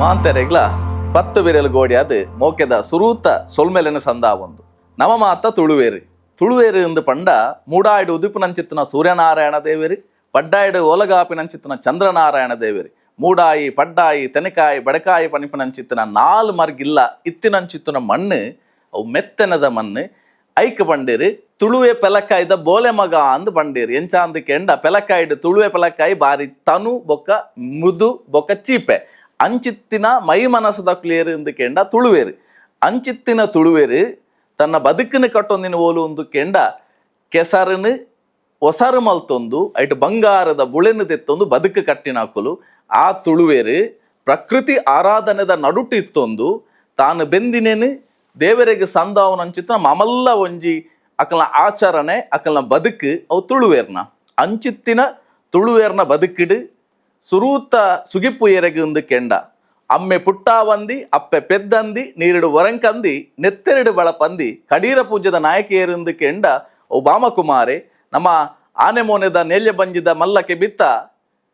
ಅಂತೆರೆಗ್ಲ 10 ಬಿರೆಲು ಗೋಡಿ ಅದು ಮೋಕೆದ ಸುರೂತ ಸೊಲ್ಮೆಲೆನ ಸಂದಾ ಒಂದು ನಮ ಮಾತ ತುಳುವೇರು ಎಂದು ಪಂಡ ಮೂಡಾಯ್ಡು ಉದಿಪುನಂಚಿತ್ತಿನ ಸೂರ್ಯನಾರಾಯಣ ದೇವೇರಿ ಪಡ್ಡಾಯ್ಡು ಓಲಗಾಪಿನಂಚಿತ್ತಿನ ಚಂದ್ರನಾರಾಯಣ ದೇವೇರಿ ಮೂಡಾಯಿ ಪಡ್ಡಾಯಿ ತೆನೆಕಾಯಿ ಬಡಕಾಯಿ ಪನಿಪನಂಚಿತ್ತಿನ 4 ಮರ್ಗಿಲ್ಲ ಇತ್ತಿನಂಚಿತ್ತಿನ ಮಣ್ಣು ಅವು ಮೆತ್ತನದ ಮಣ್ಣು ಐಕ್ ಬಂಡೇರಿ ತುಳುವೆ ಪೆಲಕಾಯ್ದ ಬೋಲೆ ಮಗ ಅಂದು ಬಂಡೇರಿ ಎಂಚ ಅಂದಕ್ಕೆ ಎಂಡ ಪೆಲಕಾಯ್ಡು ತುಳುವೆ ಪೆಲಕಾಯಿ ಬಾರಿ ತನು ಬೊಕ್ಕ ಮೃದು ಬೊಕ್ಕ ಚೀಪೆ ಅಂಚಿತ್ತಿನ ಮೈ ಮನಸದ ಕ್ಲಿಯರ್ ಎಂದಕ್ಕೆ ಎಂಡ ತುಳುವೇರು ಅಂಚಿತ್ತಿನ ತುಳುವೇರು ತನ್ನ ಬದುಕನ್ನು ಕಟ್ಟೊಂದಿನ ಓಲು ಒಂದು ಕೆಂಡ ಕೆಸರನ್ನು ಒಸರು ಮಲ್ತೊಂದು ಐಟು ಬಂಗಾರದ ಬುಳೆನು ತೆತ್ತೊಂದು ಬದುಕು ಕಟ್ಟಿನಾಕುಲು ಆ ತುಳುವೇರು ಪ್ರಕೃತಿ ಆರಾಧನೆದ ನಡುಟಿತ್ತೊಂದು ತಾನು ಬೆಂದಿನೇನು ದೇವರಿಗೆ ಸಂದಾವನ ಅಂಚಿತ್ತಿನ ಮಮಲ್ಲ ಒಂಜಿ ಅಕಲ್ನ ಆಚರಣೆ ಅಕಲ್ನ ಬದುಕು ಅವು ತುಳುವೇರ್ನ ಅಂಚಿತ್ತಿನ ತುಳುವೇರ್ನ ಬದುಕಿಡು ಸುರೂತ ಸುಗಿಪ್ಪು ಎರೆಗೆ ಒಂದು ಕೆಂಡ ಅಮ್ಮೆ ಪುಟ್ಟಾವಂದಿ ಅಪ್ಪೆ ಪೆದ್ದಂದಿ ನೀರಿಡು ಒರಂಕಂದಿ ನೆತ್ತೆರಡು ಬಳಪಂದಿ ಕಡೀರ ಪೂಜ್ಯದ ನಾಯಕಿಯರಿಂದ ಕೆಂಡ ಓ ಬಾಮಕುಮಾರೆ ನಮ್ಮ ಆನೆ ಮೋನೆದ ನೆಲ್ಯ ಬಂಜಿದ ಮಲ್ಲಕ್ಕೆ ಬಿತ್ತ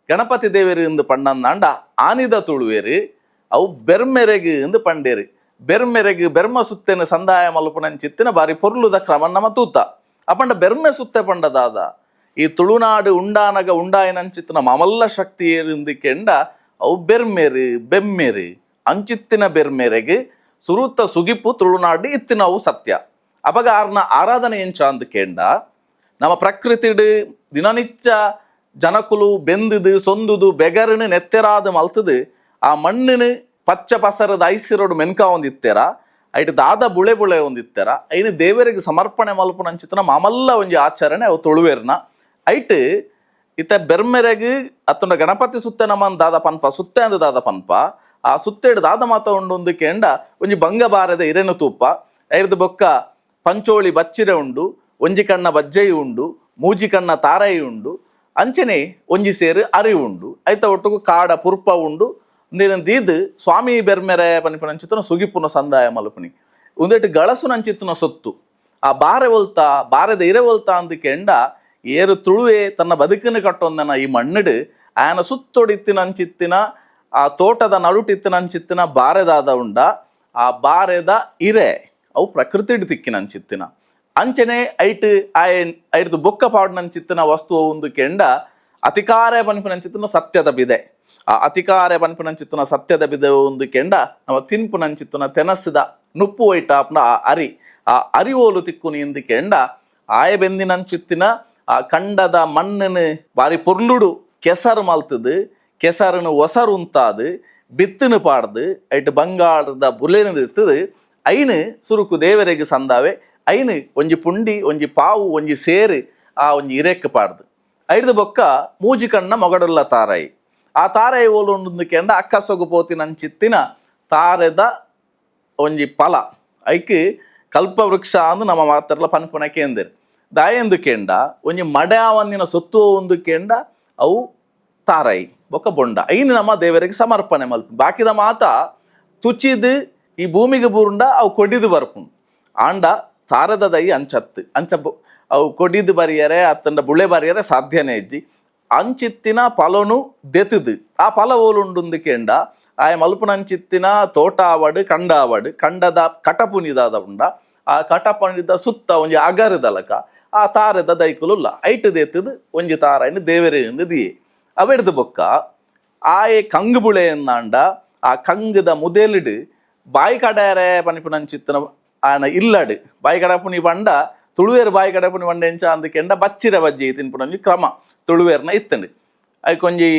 ಗಣಪತಿ ದೇವರಿಂದ ಪಂಡಂದಾಂಡ ಆನಿದ ತುಳುವೇರು ಅವು ಬೆರ್ಮೆರೆಗೆ ಎಂದು ಪಂಡೇರಿ ಬೆರ್ಮೆರೆಗೆ ಬೆರ್ಮ ಸುತ್ತೆನ ಸಂದಾಯ ಮಲ್ಪನಂಚಿತ್ತಿನ ಬಾರಿ ಪೊರ್ಲುದ ಕ್ರಮ ನಮ್ಮ ತೂತ ಅಪಂಡ ಬೆರ್ಮೆ ಸುತ್ತೆ ಪಂಡದಾದ ಈ ತುಳುನಾಡು ಉಂಡಾನಗ ಉಂಡಾಯನಂಚಿತ್ತಿನ ಮಮಲ್ಲ ಶಕ್ತಿ ಏರಿಂದ ಕೆಂಡ ಅವು ಬೆಮ್ಮೆರು ಅಂಚಿತ್ತಿನ ಬೆರ್ಮೆರೆಗೆ ಸುರುತ್ತ ಸುಗಿಪ್ಪು ತುಳುನಾಡು ಇತ್ತಿನವು ಸತ್ಯ ಅಪಗ ಆರ್ನ ಆರಾಧನೆ ಎಂಚ ಅಂದ್ ಕೇಂಡ ನಮ್ಮ ಪ್ರಕೃತಿಡು ದಿನನಿತ್ಯ ಜನಕುಲು ಬೆಂದುದು ಸೊಂದುದು ಬೆಗರನು ನೆತ್ತೆರಾದು ಮಲ್ತದು ಆ ಮಣ್ಣಿನ ಪಚ್ಚ ಪಸರದ ಐಸಿರೋಡು ಮೆನ್ಕ ಒಂದಿತ್ತೆರ ಐಟ್ ದಾದ ಬುಳೆ ಒಂದಿತ್ತೆರ ಐನು ದೇವರಿಗೆ ಸಮರ್ಪಣೆ ಮಲ್ಪನಂಚಿತ್ತಿನ ಮಮಲ್ಲ ಒಂಜಿ ಆಚರಣೆ ಅವು ತುಳುವೇರ್ನ ಐಟ್ ಇತ್ತ ಬೆರ್ಮೆರೆಗೆ ಅತ್ತೊಂಡ ಗಣಪತಿ ಸುತ್ತೆ ನಮನ್ ದಾದ ಪನ್ಪ ಸುತ್ತೆ ಅಂದ ದಾದ ಪನ್ಪ ಆ ಸುತ್ತೇಡು ದಾದ ಮಾತ ಉಂಡು ಕೇಂಡ ಒಂಜಿ ಬಂಗ ಬಾರದ ಇರೆನು ತೂಪ ಐರ್ದು ಬೊಕ್ಕ ಪಂಚೋಳಿ ಬಚ್ಚಿರೆ ಉಂಡು ಒಂಜಿ ಕಣ್ಣ ಬಜ್ಜೈ ಉಂಡು ಮೂಜಿ ಕಣ್ಣ ತಾರೈ ಉಂಡು ಅಂಚನೆ ಒಂಜಿ ಸೇರು ಅರಿ ಉಂಡು ಐತ ಒಟ್ಟುಗು ಕಾಡ ಪುರ್ಪ ಉಂಡು ದೀದ್ ಸ್ವಾಮಿ ಬೆರ್ಮೆರೆ ಪನಿಪನಂಚಿತ್ತಿನ ಸುಗಿಪುನ ಸಂದಾಯ ಮಲ್ಪನಿ ಒಂದೇಟು ಗಳಸು ನಂಚಿತ್ತಿನ ಸೊತ್ತು ಆ ಬಾರೆ ಒಲ್ತಾ ಬಾರದ ಇರೆ ಒಲ್ತಾ ಅಂದ ಕೆಂಡ ಏರು ತುಳುವೆ ತನ್ನ ಬದುಕನ್ನು ಕಟ್ಟೊಂದನ ಈ ಮಣ್ಣಿಡು ಆಯನ ಸುತ್ತೊಡಿತ್ತಿನಂಚಿತ್ತಿನ ಆ ತೋಟದ ನಡುಟಿತ್ತಿನಂಚಿತ್ತಿನ ಬಾರೆದಾದ ಉಂಡ ಆ ಬಾರೆದ ಇರೆ ಅವು ಪ್ರಕೃತಿ ತಿಕ್ಕಿನಂಚಿತ್ತಿನ ಅಂಚನೆ ಐಟ್ ಐಡ್ದು ಬೊಕ್ಕ ಪಾಡ್ನಂಚಿತ್ತಿನ ವಸ್ತು ಒಂದು ಕೆಂಡ ಅತಿಕಾರೆ ಪನ್ಪಿನಂಚಿತ್ತಿನ ಸತ್ಯದ ಬಿದೆ ಆ ಅತಿಕಾರೆ ಪನ್ಪಿನಂಚಿತ್ತಿನ ಸತ್ಯದ ಬಿದೆ ಒಂದು ಕೆಂಡ ನಮ್ಮ ತಿನ್ಪುನಂಚಿತ್ತಿನ ತೆನಸಿದ ನುಪ್ಪು ಒಯ್ಟಾಪ್ನ ಆ ಅರಿವೋಲು ತಿಕ್ಕುನಿ ಎಂದು ಕೆಂಡ ಆಯ ಬೆಂದಿನಂಚಿತ್ತಿನ ಆ ಕಂಡದ ಮಣ್ಣನ್ನು ಬಾರಿ ಪೊರ್ಲುಡು ಕೆಸರು ಮಲ್ತದು ಕೆಸರನ್ನು ಒಸರು ಉಂತಾದು ಬಿತ್ತನು ಪಾಡ್ದು ಐಟ್ ಬಂಗಾಳದ ಬುಲೆನು ಇರ್ತದು ಐನು ಸುರುಕು ದೇವರಿಗೆ ಸಂದಾವೆ ಐನು ಒಂಜಿ ಪುಂಡಿ ಒಂಜಿ ಪಾವು ಒಂಜಿ ಸೇರು ಆ ಒಂಜಿ ಇರೆಕ್ ಪಾಡ್ದು ಐಡ್ದು ಬೊಕ್ಕ ಮೂಜಿ ಕಣ್ಣ ಮೊಗಡುಲ್ಲ ತಾರಾಯಿ ಆ ತಾರಾಯಿ ಓಲು ಕೆಂಡ ಅಕ್ಕ ಸೊಗು ಪೋತಿನಂಚಿತ್ತಿನ ತಾರೆದ ಒಂಜಿ ಫಲ ಐಕ್ ಕಲ್ಪವೃಕ್ಷ ಅಂದು ನಮ್ಮ ಮಾತಾಡ್ಲ ಪನ್ಪುನಕ್ಕೆ ಎಂದೇರು ದಾಯಂದು ಕೆಂಡ ಒಂಜಿ ಮಡ್ಯಾವಂದಿನ ಸೊತ್ತು ಒಂದು ಕೆಂಡ ಅವು ತಾರಾಯಿ ಬೊಕ್ಕ ಬೊಂಡ ಐನು ನಮ್ಮ ದೇವರಿಗೆ ಸಮರ್ಪಣೆ ಮಲ್ಪ ಬಾಕಿದ ಮಾತ ತುಚಿದು ಈ ಭೂಮಿಗೆ ಬುರುಂಡ ಅವು ಕೊಡಿದು ಬರ್ಪುಂಡು ಆಂಡ ಸಾರದ ದೈ ಅಂಚತ್ತು ಅವು ಕೊಡಿದು ಬರಿಯರೆ ಅತ್ತಂಡ ಬುಳೆ ಬರಿಯರೆ ಸಾಧ್ಯನೇ ಇಜ್ಜಿ ಅಂಚಿತ್ತಿನ ಫಲನು ದೆತದು ಆ ಫಲ ಓಲುಂಡು ಕೆಂಡ ಆಯ ಮಲ್ಪುನಂಚಿತ್ತಿನ ತೋಟ ಆವಡು ಕಂಡ ಆವಡು ಕಂಡದ ಕಟಪುನಿದಾದ ಉಂಡ ಆ ಕಟಪುನಿದ ಸುತ್ತ ಒಂಜಿ ಅಗರದಲಕ ಆ ತಾರದ ದೈಕುಲುಲ್ಲ ಐಟ್ ದೇತದು ಒಂಜಿ ತಾರಾಯನು ದೇವರಿಂದ ದಿಯೆ ಅವೆಡ್ದು ಬೊಕ್ಕ ಆಯೆ ಕಂಗು ಬುಳೆ ಎನ್ನಾಂಡ ಆ ಕಂಗದ ಮುದೆಲಿಡು ಬಾಯಿ ಕಡಾರೆ ಪನಿಪುನಂಚಿತ್ತಿನ ಆಯನ ಇಲ್ಲಡು ಬಾಯಿ ಕಡಪುನಿ ಬಂಡ ತುಳುವೇರು ಬಾಯಿ ಕಡಪುನಿ ಬಂಡ ಎಂಚ ಅಂದಕೆಂಡ ಬಚ್ಚಿರ ಬಜ್ಜಿ ತಿನ್ಪುನೊಂಜಿ ಕ್ರಮ ತುಳುವೇರ್ನ ಇತ್ತಂಡು ಅದಕ್ಕೊಂಜಿ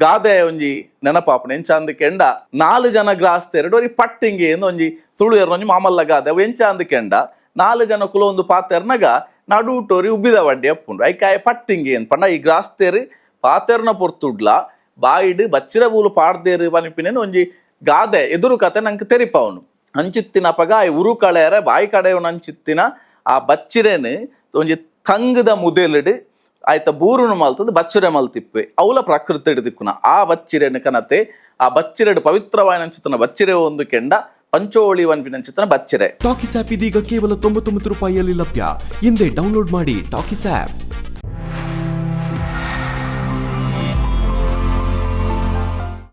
ಗಾದೆ ಒಂಜಿ ನೆನಪಾಪುನ ಎಂಚ ಅಂದಕೆಂಡ 4 ಜನ ಗ್ರಾಸ್ತೆರಡು ಅವ್ರಿಗೆ ಪಟ್ಟಿಂಗೆ ಎಂದು ಒಂಜಿ ತುಳುವೇರ್ನ ಒಂಜಿ ಮಾಮಲ್ಲ ಗಾದೆ ಅವು ಎಂಚ ಅಂದಕೆಂಡ 4 ಜನ ಕುಲ ಒಂದು ಪಾತೆರ್ನಾಗ ನಡುಟೋರಿ ಉಬ್ಬಿದ ವಡ್ಡಿ ಅಪ್ಪುಂಡು ಐಕಾಯ ಪಟ್ಟಿಂಗೆ ಏನು ಪಂಡ ಈ ಗ್ರಾಸ್ತೆರು ಪಾತೆರ್ನ ಪೊರ್ತುಡ್ಲ ಬಾಯಿಡು ಬಚ್ಚಿರ ಬೂಲು ಪಾಡ್ದೇರು ಪನಿಪಿನೇನು ಒಂಜಿ ಗಾದೆ ಎದುರು ಕತೆ ನಂಗೆ ತೆರಿಪವನು ಅಂಚಿತ್ತಿನ ಪಗ ಉರು ಕಳೆಯರೆ ಬಾಯಿ ಕಡೆಯವನು ಅಂಚಿತ್ತಿನ ಆ ಬಚ್ಚಿರೇನು ಒಂಜಿ ಕಂಗದ ಮುದೆಲಿಡು ಆಯ್ತ ಬೂರುನು ಮಲ್ತದ ಬಚ್ಚಿರೆ ಮಲ್ತಿಪ್ಪೆ ಅವಲ ಪ್ರಕೃತಿ ಹಿಡಿದಿಕ್ಕುನ ಆ ಬಚ್ಚಿರೆನು ಕನತೆ ಆ ಬಚ್ಚಿರೆಡು ಪವಿತ್ರವಾದ ಅಂಚಿತ್ತಿನ ಬಚ್ಚಿರೆ ಒಂದು ಕೆಂಡ ಪಂಚೋಳಿ ವನ್ಪಿನಂಚಿತ್ತಿನ ಬಚ್ಚಿರೆ ಟಾಕಿಸ್ ಆಪ್ ಇದೀಗ ಕೇವಲ 99 ರೂಪಾಯಿಯಲ್ಲಿ ಲಭ್ಯ. ಹಿಂದೆ ಡೌನ್ಲೋಡ್ ಮಾಡಿ ಟಾಕಿಸ್ ಆಪ್.